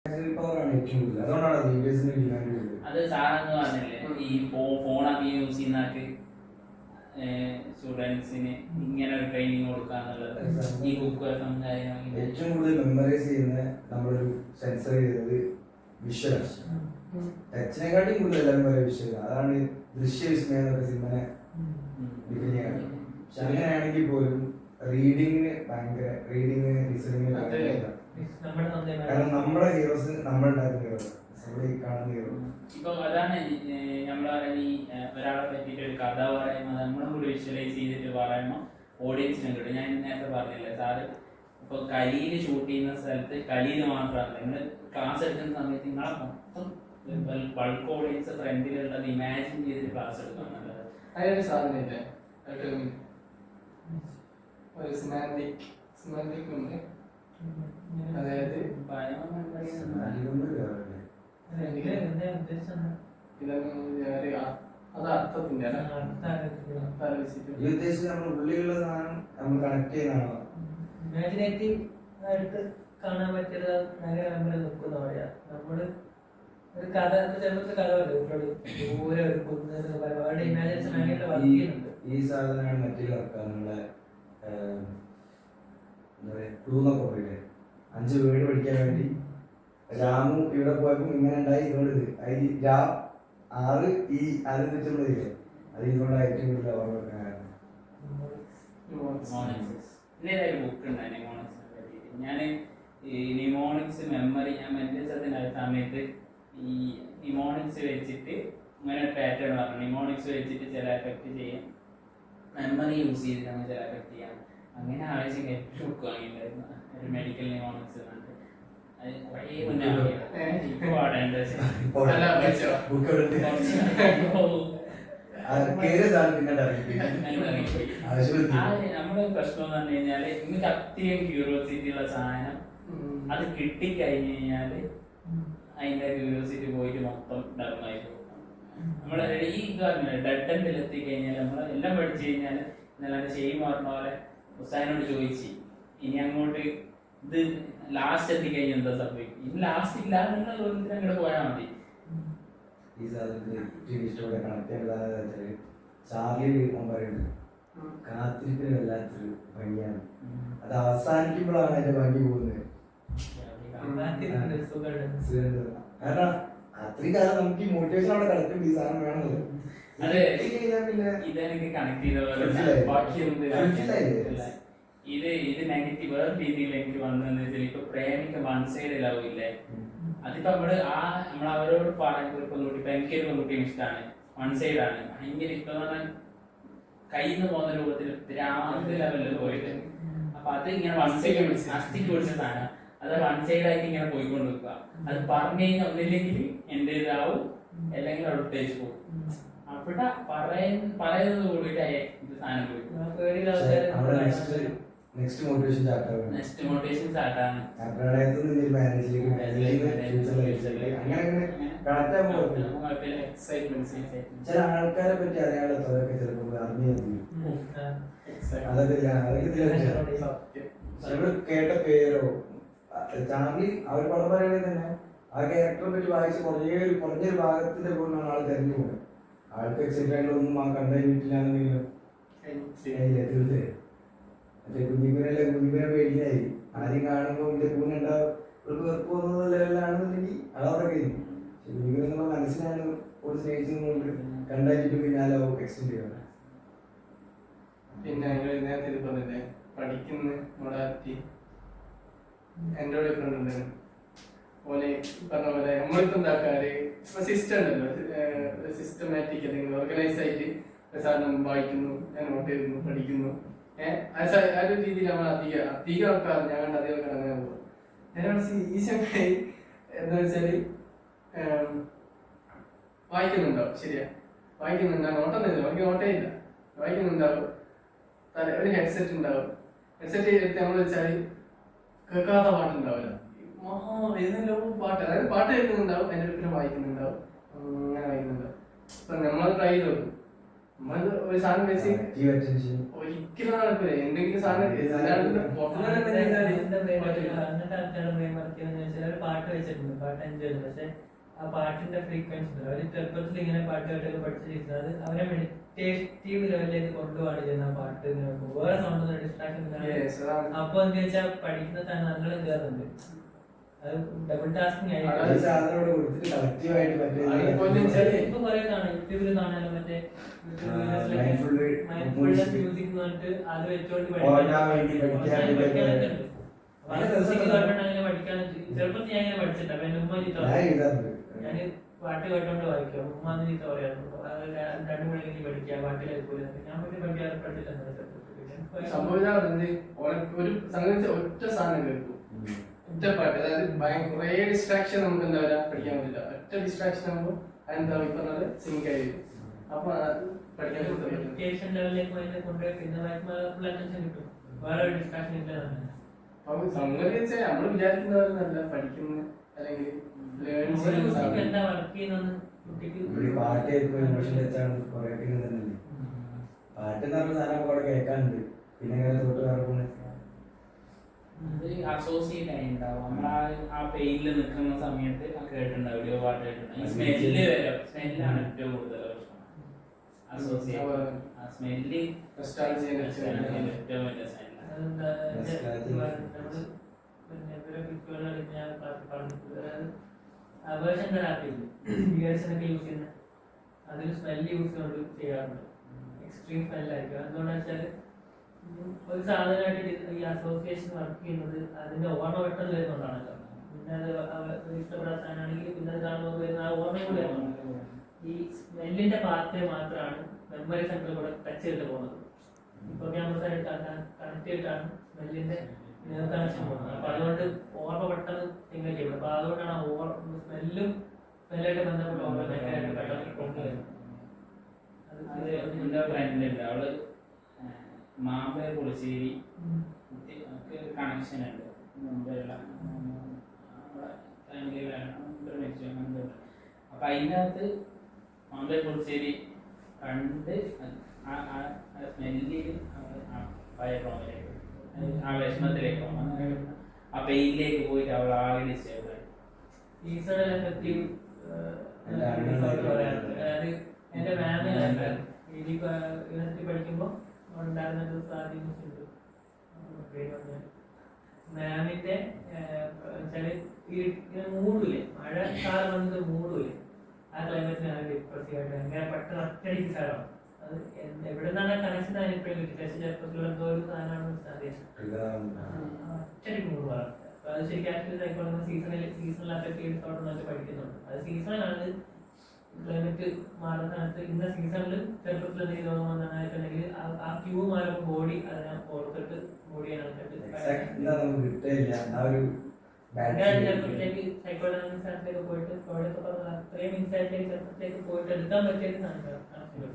അത് സാറെന്ന് പറഞ്ഞില്ലേ ഈ ഫോണൊക്കെ യൂസ് ചെയ്യുന്നവർക്ക് സ്റ്റുഡൻസിന് ഇങ്ങനെ ഒരു ട്രെയിനിങ് കൊടുക്കാന്നുള്ളത് ഈ ബുക്ക് ഏറ്റവും കൂടുതൽ മെമ്മറൈസ് ചെയ്യുന്ന നമ്മളൊരു സെൻസർ ചെയ്തത് വിഷ്വലാണ്. ടച്ചിനെക്കാട്ടും കൂടുതൽ എല്ലാവരും പറയാം വിഷ്വൽ. അതാണ് ദൃശ്യവിസ്മയം എന്നൊക്കെ സിനിമനെ ഡിഫൈൻ ചെയ്യാൻ. പക്ഷെ അങ്ങനെയാണെങ്കിൽ പോലും റീഡിങ്ങിന് ഭയങ്കര ലിസണിങ്ങിന് കാരണം നമ്മുടെ ഹീറോസ് നമ്മളുണ്ടാക്കുന്ന ഹീറോസ് നമ്മുടെ ഈ കാണുന്ന ഹീറോ. ഇപ്പൊ അതാണ് നമ്മളെ ഈ ഒരാളെ പറ്റിയിട്ട് ഒരു കഥ പറയുമ്പോൾ നമ്മളും കൂടി വിഷ്വലൈസ് ചെയ്തിട്ട് പറയുമ്പോൾ ഓഡിയൻസിനും കിട്ടും. ഞാൻ നേരത്തെ പറഞ്ഞില്ലേ സാറ് ഇപ്പൊ കലിയിൽ ഷൂട്ട് ചെയ്യുന്ന സ്ഥലത്ത് കലിയിൽ മാത്രമല്ല നിങ്ങൾ ക്ലാസ് എടുക്കുന്ന സമയത്ത് നിങ്ങളെ മൊത്തം ബൾക്ക് ഓഡിയൻസ് ഫ്രണ്ടിലുള്ളത് ഇമാജിൻ ചെയ്തിട്ട് ക്ലാസ് എടുക്കാൻ നല്ലത്. അതിനൊരു സാധനമില്ലേ ഉണ്ട്. അതായത് അത് അർത്ഥത്തിന്റെ ഉള്ളിലുള്ള സാധനം നമ്മൾ കണക്ട് ചെയ്യുന്നതാണോ ഇമാജിനേറ്റീവ് ആയിട്ട് കാണാൻ പറ്റിയത് ഭയങ്കര നമ്മൾ നിൽക്കുന്ന പറയാ. നമ്മള് ഒരു കഥ ചെറുപ്പത്തിൽ കഥ ഈ സാധനമാണ് മറ്റേ വർക്കാണ് നമ്മളെ എന്താ പറയാ ക്ലൂന്നൊക്കെ പോയില്ലേ 5 വീട് പഠിക്കാൻ വേണ്ടി രാമു ഇവിടെ പോയപ്പോ ഇങ്ങനെ ഉണ്ടായി ഇതുകൊണ്ട് ഇത് അതിൽ 6 ഈ അത് വെച്ചുള്ളതില്ലേ അത് ഇതുകൊണ്ട് ഏറ്റവും കൂടുതൽ ഓർമ്മ വെക്കാൻ കാരണം. ബുക്ക് ഉണ്ടായിരുന്നു ഞാൻ ഈ നിമോണിക്സ് മെമ്മറി ഞാൻ മെന്റൽ സമയത്ത് ഈ നിമോണിക്സ് വെച്ചിട്ട് അങ്ങനെ ഒരു പാറ്റേൺ പറഞ്ഞു. നിമോണിക്സ് വെച്ചിട്ട് ചില എഫക്റ്റ് ചെയ്യാം, മെമ്മറി യൂസ് ചെയ്തിട്ട് നമ്മൾ ചില എഫക്റ്റ് ചെയ്യാം. അങ്ങനെ ആവശ്യം ഏറ്റവും ബുക്ക് വാങ്ങിയിട്ടുണ്ടായിരുന്നു ഒരു മെഡിക്കൽ നിമോണിക്സ്. അത് കുറേ മുന്നേ ഇപ്പോൾ പാടേണ്ടത് നമ്മുടെ പ്രശ്നം എന്ന് പറഞ്ഞു കഴിഞ്ഞാല് നിങ്ങൾക്ക് അത്രയും ക്യൂരിയോസിറ്റി ഉള്ള സാധനം അത് കിട്ടിക്കഴിഞ്ഞു കഴിഞ്ഞാല് അതിന്റെ ക്യൂരിയോസിറ്റി പോയിട്ട് മൊത്തം ഡൗൺ ആയി പോകും. നമ്മളെ ഈ പറഞ്ഞില്ല ഡെഡ് എൻഡിൽ എത്തിക്കഴിഞ്ഞാൽ നമ്മൾ എല്ലാം പഠിച്ചു കഴിഞ്ഞാൽ നല്ല ഷെയ്മ് പറഞ്ഞ പോലെ ഉസ്താദിനോട് ചോദിച്ചു ഇനി അങ്ങോട്ട് ഇത് ലാസ്റ്റ് എത്തിക്കഴിഞ്ഞാൽ എന്താ സംഭവിക്കും. ഇനി ലാസ്റ്റ് ഇല്ലാന്നുള്ള തോന്നത്തിന് അങ്ങോട്ട് പോയാൽ മതി. ഈ സാധനത്തിൽ കണക്ട് ചെയ്യേണ്ടതാണെന്ന് ചാർലി പറയുന്നത് കാത്തിരിപ്പിന് വല്ലാത്തൊരു ഭംഗിയാണ്. അത് അവസാനിക്കുമ്പോഴാണ് അതിന്റെ ഭംഗി പോകുന്നത്. കാരണം അത്രയും കാലം നമുക്ക് ഈ മോട്ടിവേഷൻ അവിടെ കിടക്കും. ഈ സാധനം വേണമല്ലോ. ഇതെനിക്ക് കണക്ട് ചെയ്ത ഇത് നെഗറ്റീവ് വേറെ രീതിയിൽ എനിക്ക് വന്നതെന്ന് വെച്ചാൽ ഇപ്പൊ പ്രേമിക്ക് വൺ സൈഡ് ലവ് ഇല്ലേ. അതിപ്പോ നമ്മൾ അവരോട് പറയുമ്പോൾ ഒരു പെൺകുട്ടി ഇപ്പൊ എനിക്കൊരു പെൺകുട്ടിയും ഇഷ്ടമാണ്, വൺ സൈഡ് ആണ് ഭയങ്കര ഇഷ്ടം പറഞ്ഞാൽ കയ്യിൽ നിന്ന് പോകുന്ന രൂപത്തിൽ ഭ്രാന്ത് ലെവലിൽ പോയിട്ട്. അപ്പൊ അത് ഇങ്ങനെ വൺ സൈഡ് അസ്ഥിക്ക് പിടിച്ച സാധനം അത് വൺ സൈഡ് ആയിട്ട് ഇങ്ങനെ പോയിക്കൊണ്ട് വെക്കുക. അത് പറഞ്ഞു കഴിഞ്ഞാൽ ഒന്നില്ലെങ്കിൽ എന്റെ ഇതാവും അല്ലെങ്കിൽ അവിടെ ടേച്ച് പോകും. അവിടെ പറയുന്നത് കൂടിയിട്ട് ഇത് സാധനം പോയി. നെക്സ്റ്റ് മോട്ടിവേഷൻ സ്റ്റാർട്ട് ആണ്. പ്രണയത്തിൽ നിന്ന് മാരേജിലേക്ക് ചില ആൾക്കാരെ പറ്റി അറിയാനുള്ളതൊക്കെ ചിലപ്പോൾ അറിഞ്ഞു അതൊക്കെ കേട്ട പേരോ ചാർലി അവർ പടം പറയുകയാണെങ്കിൽ തന്നെ ആ ക്യാരക്ടറെ പറ്റി വായിച്ച് കുറഞ്ഞൊരു ഭാഗത്തിന്റെ പോലാണ് ആൾ തെരഞ്ഞു പോകുന്നത്. ആൾക്ക് എക്സൈറ്റ് ഒന്നും ആ കണ്ടുകഴിഞ്ഞിട്ടില്ലാന്നുണ്ടെങ്കിലും തീർച്ചയായും മറ്റേ കുഞ്ഞിക്കുനെ പേടിയായി ആദ്യം കാണുമ്പോൾ എന്റെ കൂനുണ്ടാവും ഒരു വെറുപ്പ് പോകുന്ന ലെവലിലാണെന്നുണ്ടെങ്കിൽ അതവിടെ കഴിഞ്ഞു. കുഞ്ഞിക്കുനെ എന്നുള്ള മനസ്സിലാണ് ഒരു സ്നേഹിച്ചതുകൊണ്ട് കണ്ടായിട്ട് പിന്നാലെ എക്സ്റ്റെൻഡ് ചെയ്യണം. പിന്നെ നേരത്തെ പറഞ്ഞില്ലേ പഠിക്കുന്ന മൊഡാലിറ്റി എൻ്റെ ഒരു ഫ്രണ്ട് ഉണ്ടായിരുന്നു. പോലെ പറഞ്ഞ പോലെ നമ്മളിപ്പോൾ എന്താക്കാറ് സിസ്റ്റം ഉണ്ടല്ലോ, സിസ്റ്റമാറ്റിക് അല്ലെങ്കിൽ ഓർഗനൈസ് ആയിട്ട് സാധനം വായിക്കുന്നു, ഞാൻ നോട്ട് ചെയ്യുന്നു, പഠിക്കുന്നു. ആ ഒരു രീതിയിൽ നമ്മൾ അധികം ആൾക്കാർ ഞാൻ കണ്ട അധികം ആൾക്കാർ അങ്ങനെ പോകും. നേരെ ഈ ചങ്ങായി എന്താ വെച്ചാല് വായിക്കുന്നുണ്ടാവും, ശരിയാ വായിക്കുന്നുണ്ടാവും, നോട്ടൊന്നുമില്ല, എനിക്ക് നോട്ടേ ഇല്ല, വായിക്കുന്നുണ്ടാവും. ഒരു ഹെഡ്സെറ്റ് ഉണ്ടാവും, ഹെഡ്സെറ്റ് എടുത്ത് നമ്മൾ വെച്ചാൽ കേൾക്കാത്ത പാട്ടുണ്ടാവില്ല, ഏതെല്ലോ പാട്ട്, അതായത് പാട്ട് കേൾക്കുന്നുണ്ടാവും, അതിൻ്റെ അടുത്ത് വായിക്കുന്നുണ്ടാവും, അങ്ങനെ വായിക്കുന്നുണ്ടാവും. അപ്പൊ നമ്മൾ ട്രൈ ചെയ്ത് നോക്കും, നമ്മൾ ഒരു സാധനം വെച്ച് ആക്റ്റീവ് അറ്റൻഷൻ ഒരിക്കലും നടക്കില്ല. എന്തെങ്കിലും സാധനം പുറത്തുനിന്ന് പാട്ട് വെച്ചിട്ടുണ്ട്, പാട്ട് എൻജോയ് ചെയ്യുന്നത്. പക്ഷെ ആ പാട്ടിന്റെ ഫ്രീക്വൻസി അവര് ചെറുപ്പത്തിൽ ഇങ്ങനെ പാട്ട് കേട്ടൊക്കെ പഠിച്ചിരിക്കുന്നത് അത് അവരെ മെഡിറ്റേറ്റീവ് ലെവലിലേക്ക് കൊണ്ടുപോവാണ് ചെയ്യുന്ന ആ പാട്ട് ഇങ്ങനെ വെക്കുമ്പോൾ. വേറെ സൗണ്ട് ഡിസ്ട്രാക്ഷൻ. അപ്പൊ എന്താ വെച്ചാൽ പഠിക്കുന്ന തന്നങ്ങളും കയറുന്നുണ്ട്. അത് ഡബിൾ ടാസ്കിങ് ആയിട്ട് സാധനോട് കൊടുത്തിട്ട് കളക്റ്റീവായിട്ട് ഇപ്പൊ കുറെ കാണാം യൂട്യൂബിൽ കാണാനോ മറ്റേ മൈൻഡ്ഫുൾനെസ് മ്യൂസിക് പറഞ്ഞിട്ട് അത് വെച്ചോണ്ട് ഓടാൻ വേണ്ടി പഠിക്കാൻ ചെറുപ്പത്തിൽ ഞാൻ ഇങ്ങനെ പഠിച്ചിട്ട് അപ്പൊ എന്റെ ഉമ്മ ചീത്ത ഞാൻ പാട്ട് കേട്ടോണ്ട് വായിക്കാം. ഉമ്മ അന്ന് ചീത്ത പറയാറുണ്ട്, 2 മണി കഴിഞ്ഞ് പഠിക്കുക, പാട്ട് കേൾക്കൂല. ഞാൻ പിന്നെ പഠിക്കാതെ പഠിച്ചിട്ടുണ്ട്. സംഭവിച്ചാൽ ഒരു സംഗതി ഒറ്റ സാധനം കേൾക്കും, ഒറ്റ പാട്ട്. അതായത് കുറെ ഡിസ്ട്രാക്ഷൻ നമുക്ക് എന്താ പറയാ പഠിക്കാൻ പറ്റില്ല. ഒറ്റ ഡിസ്ട്രാക്ഷൻ ആകുമ്പോൾ അതെന്താ ഇപ്പൊ സിങ്ക് ആയിരിക്കും. അപ്പൊ പഠിക്കാൻ മെഡിറ്റേഷൻ ലെവലിലേക്ക് കൊണ്ടുപോയി പിന്നെ ഫുൾ അറ്റൻഷൻ കിട്ടും, വേറെ ഡിസ്ട്രാക്ഷൻ ഇല്ല. അപ്പൊ സംഗതി വെച്ചാൽ നമ്മൾ വിചാരിക്കുന്ന പോലെ നല്ല പഠിക്കുന്ന അല്ലെങ്കിൽ എന്താ വർക്ക് ചെയ്യുന്ന കുട്ടിക്ക് പാട്ട് ഇമോഷൻ വെച്ചാണ് കുറെ തന്നെ. പാട്ട് എന്ന് പറഞ്ഞ സാധനം കുറെ കേൾക്കാനുണ്ട്, പിന്നെ ഇങ്ങനെ തൊട്ട് കറക്കുന്നത് അസോസിയേറ്റ് ആയി ഉണ്ടാവും. നമ്മൾ ആ പെയിനിൽ നിൽക്കുന്ന സമയത്ത് കേട്ടിട്ടുണ്ടാവും, വീഡിയോ പാട്ട് കേട്ടിട്ടുണ്ടാവും. സ്മെല്ല് വരെ, സ്മെല്ലാണ് ഏറ്റവും കൂടുതൽ പ്രശ്നം. അസോസിയേറ്റ് ആ സ്മെല്ല് ഏറ്റവും വലിയ സ്മെല്ലാണ്. അവേർഷൻ തെറാപ്പി ഒക്കെ യൂസ് ചെയ്യുന്ന അതിൽ സ്മെല്ല് യൂസ് കൊണ്ട് ചെയ്യാറുണ്ട്. എക്സ്ട്രീം സ്മെല്ലായിരിക്കും. എന്തുകൊണ്ടാണെന്ന് വെച്ചാൽ ഒരു സാധനമായിട്ട് ഈ അസോസിയേഷൻ വർക്ക് ചെയ്യുന്നത് അതിന്റെ ഓർമ്മ പെട്ടെന്ന് വരുന്നതുകൊണ്ടാണല്ലോ. പിന്നെ അത് ഇഷ്ടപ്പെടാത്ത സാധനമാണെങ്കിൽ പിന്നെ അത് കാണുമ്പോൾ വരുന്ന ആ ഓർമ്മയും കൂടി വരുന്നുണ്ട്. ഈ സ്മെല്ലിന്റെ പാർട്ട് മാത്രമാണ് മെമ്മറി സെന്ററിൽ കൂടെ ടച്ച് ചെയ്തിട്ട് പോകുന്നത്. ഇപ്പൊ ക്യാമ്പസായിട്ട് കണക്ട് ചെയ്തിട്ടാണ് സ്മെല്ലിന്റെ കണക്ഷൻ പോകുന്നത്. അപ്പൊ അതുകൊണ്ട് ഓർമ്മ പെട്ടെന്ന് സിംഗിൾ ചെയ്യും. അപ്പൊ അതുകൊണ്ടാണ് സ്മെല്ലും സ്മെല്ലായിട്ട് ബന്ധപ്പെട്ട ഓർമ്മ ഭയങ്കരമായിട്ട് പെട്ടെന്ന് കൊണ്ടുവരുന്നത്. എന്റെ ഫ്രണ്ട് ഉണ്ട്, അവള് മാമ്പഴ പുളിശ്ശേരി കണക്ഷൻ ഉണ്ട്. മുമ്പുള്ള ഫാമിലിയിലാണ് മരിച്ചു. അപ്പൊ അതിൻ്റെ അകത്ത് മാമ്പഴ പുളിശ്ശേരി കണ്ട് സ്മെല്ലിൽ പഴയ റോമിലേക്ക് ആ വിഷമത്തിലേക്ക് ആ പെയിനിലേക്ക് പോയിട്ട് അവൾ ആകെ ഡിസ്റ്റർബ് ആയി. സീസണൽ എഫക്റ്റീവ് പറയാറുണ്ട്. അതായത് എന്റെ മാമിന് യൂണിവേഴ്സിറ്റി പഠിക്കുമ്പോൾ ഉണ്ടായിരുന്നൊരു സ്വാധീനിച്ചിട്ടുണ്ട്. മാമിന്റെ ഇങ്ങനെ മൂടൂലേ, മഴക്കാലം വന്നത് മൂടൂലേ, ആ ക്ലൈമറ്റിനാണ് ഡിപ്രസീവ് ആയിട്ട് ഭയങ്കര പെട്ടെന്ന് ഒറ്റയടിക്ക് സ്ഥലമാണ്. അത് എവിടെ നിന്നാണ് കണക്ഷൻ അതിനെപ്പോഴും കിട്ടി. പക്ഷേ ചെറുപ്പത്തിലുള്ള എന്തോ ഒരു സാധനമാണെന്ന് സാധ്യത ഒറ്റയടിക്ക് മൂട് വളർത്തുക. അപ്പൊ അത് ശരിക്കും actually psychology seasonal affective disorder എന്നൊക്കെ പഠിക്കുന്നുണ്ട്. അത് സീസണലാണ്. ക്ലൈമറ്റ് മാറുന്ന സമയത്ത് ഇന്ന സീസണിൽ ചെറുപ്പത്തിൽ എന്തെങ്കിലും രോഗം വന്നിട്ടുണ്ടെങ്കിൽ ആ ക്യൂ മാറുമ്പോൾ ബോഡി അതിനെ ഓർത്തിട്ട് ബോഡിയെ സൈക്കോളജി പോയിട്ട് അത്രയും ഇൻസൈറ്റിലേക്ക് ചെറുപ്പത്തിലേക്ക് പോയിട്ട് എടുക്കാൻ പറ്റിയ സാധനം.